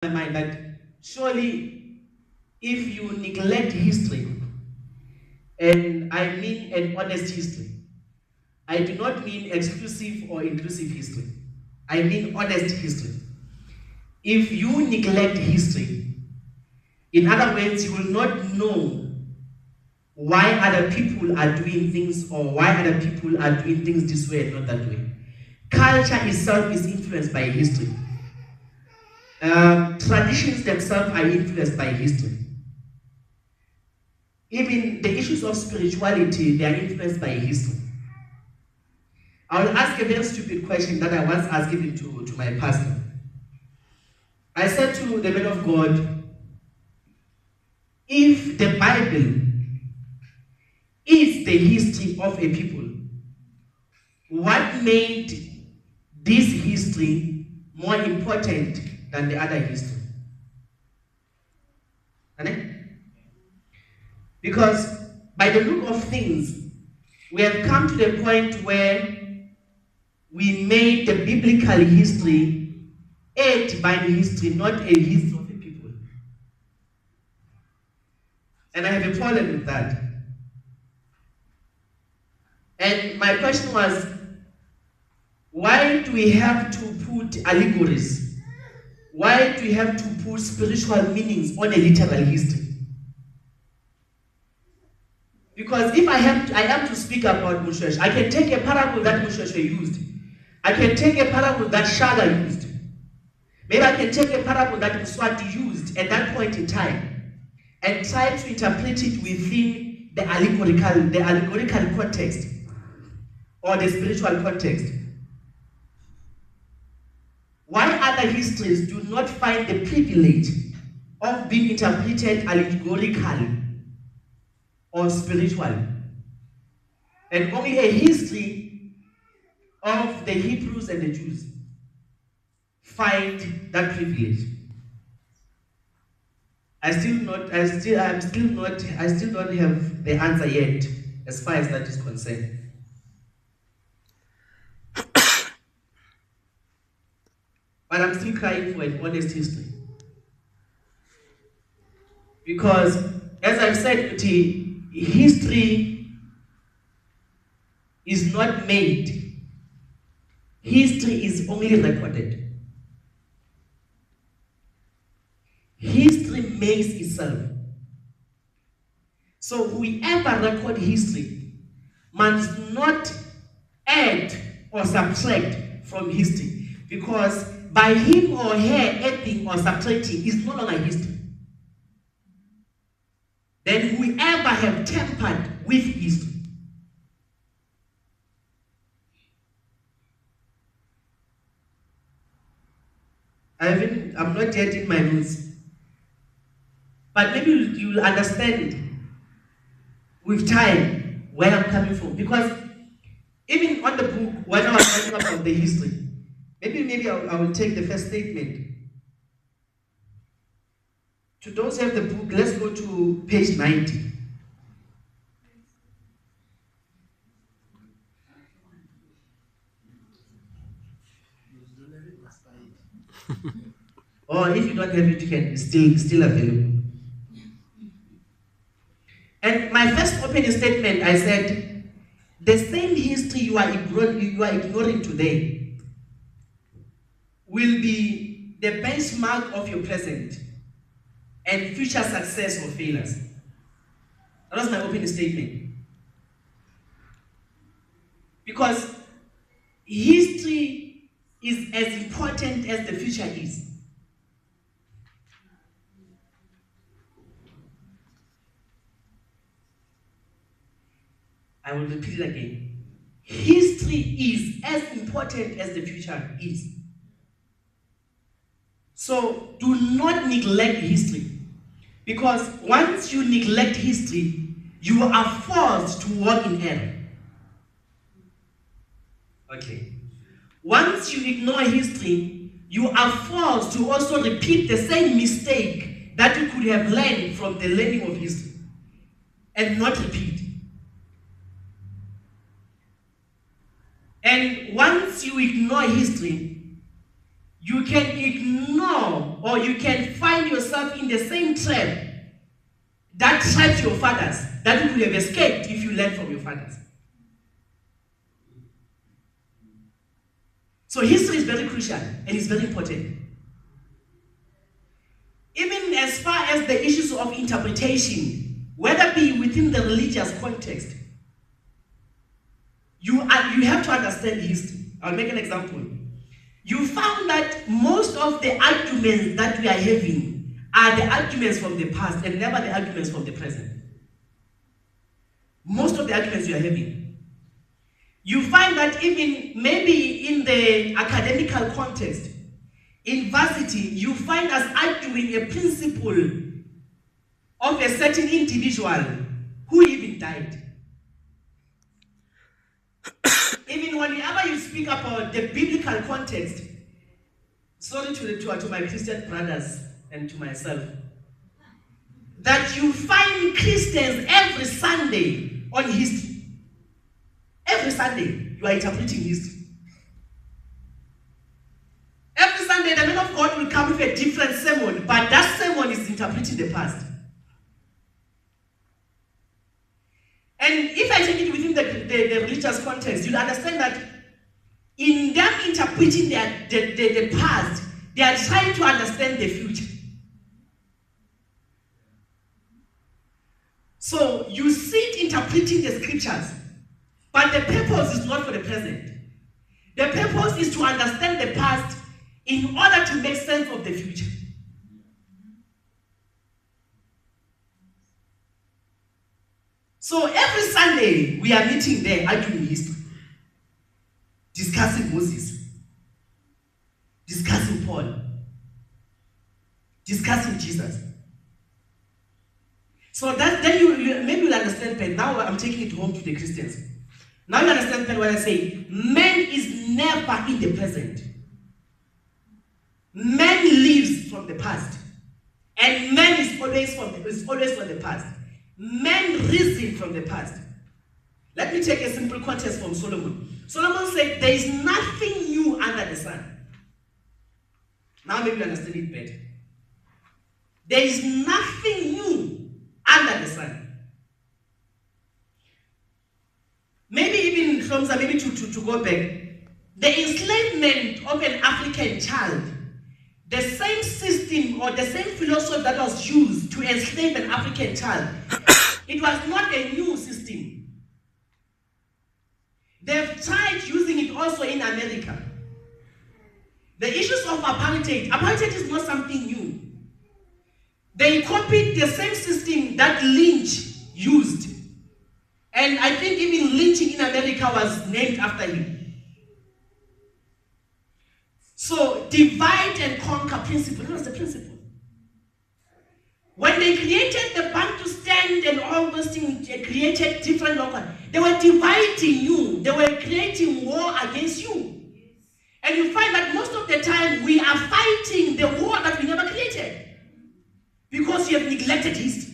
my mind that surely if you neglect history, and I mean an honest history, I do not mean exclusive or inclusive history. I mean honest history. If you neglect history, in other words, you will not know why other people are doing things or why other people are doing things this way and not that way. Culture itself is influenced by history. Traditions themselves are influenced by history. Even the issues of spirituality, they are influenced by history. I will ask a very stupid question that I once asked even to my pastor. I said to the man of God, if the Bible is the history of a people, what made this history more important than the other history? Because by the look of things, we have come to the point where we made the biblical history a divine history, not a history of a people. And I have a problem with that. And my question was, why do we have to put allegories? Why do we have to put spiritual meanings on a literal history? Because if I am to speak about Mushwesh, I can take a parable that Mushwesh used. I can take a parable that Shaga used. Maybe I can take a parable that Mswati used at that point in time and try to interpret it within the allegorical context or the spiritual context. Why other histories do not find the privilege of being interpreted allegorically or spiritual, and only a history of the Hebrews and the Jews find that privilege? I still don't have the answer yet as far as that is concerned. But I'm still crying for an honest history. Because, as I've said, history is not made. History is only recorded. History makes itself. So whoever record history must not add or subtract from history, because by him or her adding or subtracting is no longer history. Then whoever have tampered with history. I'm not yet in my notes, but maybe you'll understand with time where I'm coming from. Because even on the book, when I was talking about the history, maybe I will take the first statement. To those who have the book, let's go to page 90. Or if you don't have it, you can still available. And my first opening statement, I said, the same history you are ignoring today will be the benchmark of your present and future success or failures. That was my opening statement. Because history is as important as the future is. I will repeat it again. History is as important as the future is. So do not neglect history. Because once you neglect history, you are forced to walk in error. Okay. Once you ignore history, you are forced to also repeat the same mistake that you could have learned from the learning of history and not repeat. And once you ignore history, you can ignore or you can find yourself in the same trap that trapped your fathers, that you could have escaped if you learned from your fathers. So history is very crucial and it's very important. Even as far as the issues of interpretation, whether it be within the religious context, you have to understand history. I'll make an example. You found that most of the arguments that we are having are the arguments from the past and never the arguments from the present. Most of the arguments we are having. You find that even maybe in the academical context, in varsity, you find us arguing a principle of a certain individual who even died. Even whenever you speak about the biblical context, sorry to my Christian brothers and to myself, that you find Christians every Sunday on history. Every Sunday, you are interpreting history. Every Sunday, the man of God will come with a different sermon, but that sermon is interpreting the past. And if I take it within the religious context, you'll understand that in them interpreting the past, they are trying to understand the future. So you see it interpreting the scriptures, but the purpose is not for the present. The purpose is to understand the past in order to make sense of the future. So every Sunday, we are meeting there, arguing history, discussing Moses, discussing Paul, discussing Jesus. So that then maybe you'll understand, but now I'm taking it home to the Christians. Now you understand what I say. Man is never in the present. Man lives from the past, and man is always from the past. Men reason from the past. Let me take a simple context from Solomon. Solomon said, there is nothing new under the sun. Now maybe you understand it better. There is nothing new under the sun. Maybe even from maybe to go back, the enslavement of an African child, the same system or the same philosophy that was used to enslave an African child, it was not a new system. They've tried using it also in America. The issues of apartheid is not something new. They copied the same system that Lynch used. And I think even lynching in America was named after him. So, divide and conquer principle. That was the principle. When they created the Bantustan and all those things, they created different local. They were dividing you. They were creating war against you. And you find that most of the time we are fighting the war that we never created. Because you have neglected history.